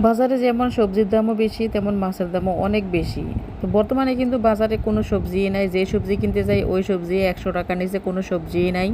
বাজারে যেমন সবজির দামও বেশি তেমন মাছের দামও অনেক বেশি। তো বর্তমানে কিন্তু বাজারে কোনো সবজিই নাই, যে সবজি কিনতে যাই ওই সবজি ১০০ টাকার নিচে কোনো সবজিই নাই।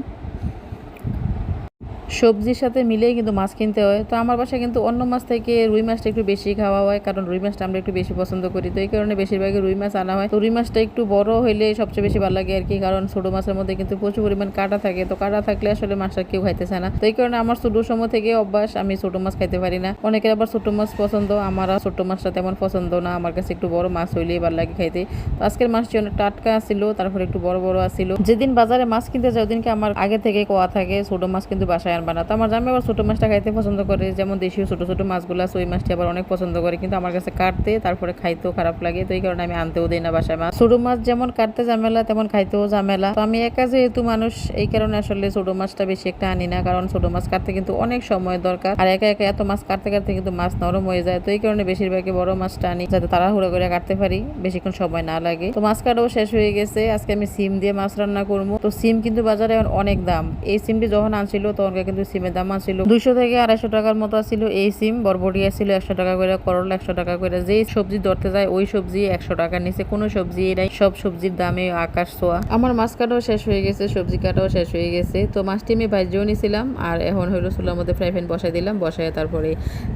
সবজির সাথে মিলেই কিন্তু মাছ কিনতে হয়। তো আমার বাসায় কিন্তু অন্য মাছ থেকে রুই মাছটা একটু বেশি খাওয়া হয়, কারণ রুই মাছটা আমরা একটু বেশি পছন্দ করি। তো এই কারণে বেশিরভাগই রুই মাছ আনা হয়। তো রুই মাছটা একটু বড় হইলে সবচেয়ে বেশি ভালো লাগে আর কি, কারণ ছোটো মাছের মধ্যে কিন্তু প্রচুর পরিমাণ কাঁটা থাকে। তো কাঁটা থাকলে আসলে মাছটা কেউ খাইতে চায় না। তো এই কারণে আমার ছোটো সময় থেকে অভ্যাস, আমি ছোটো মাছ খাইতে পারি না। অনেকের আবার ছোটো মাছ পছন্দ, আমার ছোটো মাছটা তেমন পছন্দ না। আমার কাছে একটু বড় মাছ হইলেই ভালো লাগে খাইতে। তো আজকের মাছটি অনেক টাটকা ছিল, তারপরে একটু বড় বড় আছিল। যেদিন বাজারে মাছ কিনতে যাই ওদিনকে আমার আগে থেকে কোয়া থাকে ছোটো মাছ কিন্তু বাসায় আনবা না। তো আমার জামাই আবার ছোটো মাছটা খাইতে পছন্দ করে, যেমন দেশীয় ছোটো ছোটো মাছগুলো আছে ওই মাছটি আবার অনেক পছন্দ করে, কিন্তু আমার কাছে কাটতে তারপরে খাইতেও খারাপ লাগে। তো এই কারণে আমি আনতেও দিই না বাসায় মাছ। ছোটো মাছ যেমন কাটতে ঝামেলা তেমন খাইতেও ঝামেলা। তো আমি একা যেহেতু মানুষ, এই কারণে আসলে ছোটো মাছটা বেশি একটা আনি না, কারণ ছোটো মাছ কাটতে কিন্তু অনেক সময় দরকার, আর একা একা এত মাছ কাটতে কাটতে কিন্তু মাছ নরম হয়ে যায়। তো এই কারণে বেশিরভাগই বড় মাছটা আনি, যাতে তাড়াহুড়ো করে কাটতে পারি, বেশিক্ষণ সময় না লাগে। তো মাছ কাটাও শেষ হয়ে গেছে। আজকে আমি সিম দিয়ে মাছ রান্না করবো। তো সিম কিন্তু বাজারে অনেক দাম। এই সিমটি যখন আনছিল তখন কিন্তু সিমের দাম আনছিল 200 থেকে 250 টাকার মতো ছিল। এই সিম বরবটি ছিল 100 টাকা করে, করলা 100 টাকা করে। যেই সবজি ধরতে যায় ওই সবজি 100 টাকার নিচে কোনো সবজি নাই। সব সবজির দামে আকাশ ছোঁয়া। আমার মাছ কাটাও শেষ হয়ে গেছে, সবজি কাটাও শেষ হয়ে গেছে। তো মাছটি আমি ভাজিও নিয়েছিলাম, আর এখন হইলো চুলার মধ্যে ফ্রাই প্যান বসাই দিলাম। বসাই তারপরে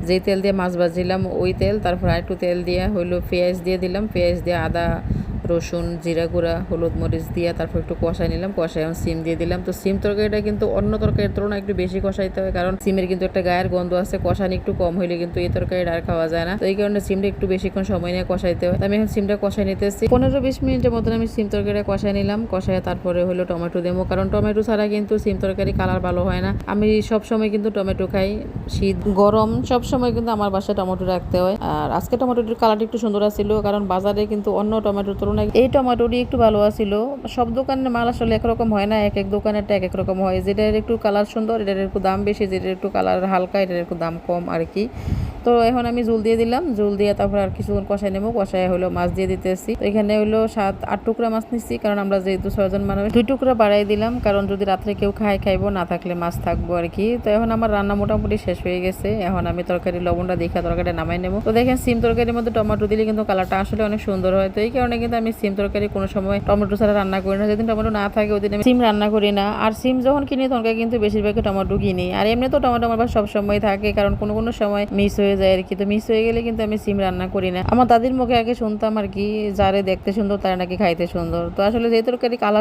যেই তেল দিয়ে মাছ ভাজিলাম ওই তেল, তারপর আরেকটু তেল দিয়ে হইলো পেঁয়াজ দিয়ে দিলাম। পেঁয়াজ দিয়ে আদা রসুন জিরা গুঁড়া হলুদ মরিচ দিয়ে তারপর একটু কষাই নিলাম। কষাই এখন সিম দিয়ে দিলাম। তো সিম তরকারিটা কিন্তু অন্য তরকারির তুলনায় একটু বেশি কষাইতে হয়, কারণ সিমের কিন্তু একটা গায়ের গন্ধ আছে। কষানি একটু কম হইলে কিন্তু এই তরকারিটা আর খাওয়া যায় না। তো এই কারণে সিমটা একটু বেশিক্ষণ সময় নিয়ে কষাইতে হয়। আমি এখন সিমটা কষাই নিতেছি। 15-20 মিনিটের মতন আমি সিম তরকারিটা কষাই নিলাম। কষাই তারপরে হলো টমেটো দেবো, কারণ টমেটো ছাড়া কিন্তু সিম তরকারি কালার ভালো হয় না। আমি সব সময় কিন্তু টমেটো খাই, শীত গরম সব সময় কিন্তু আমার বাসায় টমেটো রাখতে হয়। আর আজকে টমেটোটির কালারটা একটু সুন্দর আছিল, কারণ বাজারে কিন্তু অন্য টমেটোর তুলনায় এই টমেটোটি একটু ভালো আছিল। সব দোকানের মাল আসলে একরকম হয় না, এক এক দোকানেরটা এক এক রকম হয়। যেটার একটু কালার সুন্দর এটার একটু দাম বেশি, যেটার একটু কালার হালকা এটার একটু দাম কম আর কি। তো এখন আমি জল দিয়ে দিলাম, জল দিয়ে তারপর আর কিছুক্ষণ কষাই নেবো। কষাই হলো মাছ দিয়ে দিতেছি। তো এখানে হলো 7-8 টুকরা মাছ নিচ্ছি, কারণ আমরা যেহেতু 6 জন মানুষ 2 টুকরা বাড়াই দিলাম, কারণ যদি রাত্রে কেউ খাইবো, না থাকলে মাছ থাকবো আর কি। তো এখন আমার রান্না মোটামুটি শেষ হয়ে গেছে। এখন আমি তরকারি লবণটা দেখে তরকারিটা নামাই নেবো। তো দেখেন সিম তরকারির মধ্যে টমেটো দিলে কিন্তু কালারটা আসলে অনেক সুন্দর হয়। তো এই কারণে কিন্তু আমি সিম তরকারি কোনো সময় টমেটো ছাড়া রান্না করি না। যেদিন টমেটো না থাকে ওই দিন আমি সিম রান্না করি না। আর সিম যখন কিনি তখন কিন্তু বেশিরভাগই টমেটো কিনি, আর এমনি তো টমেটো আমার সব সময় থাকে, কারণ কোনো কোনো সময় মিস হয়ে যায় আর কি। তো মিস হয়ে গেলে কিন্তু আমি সিম রান্না করি না। আমার দাদির মুখে আগে শুনতাম আর কি, যারে দেখতে সুন্দর তারা নাকি খাইতে সুন্দর। তো আসলে যে তরকারি কালার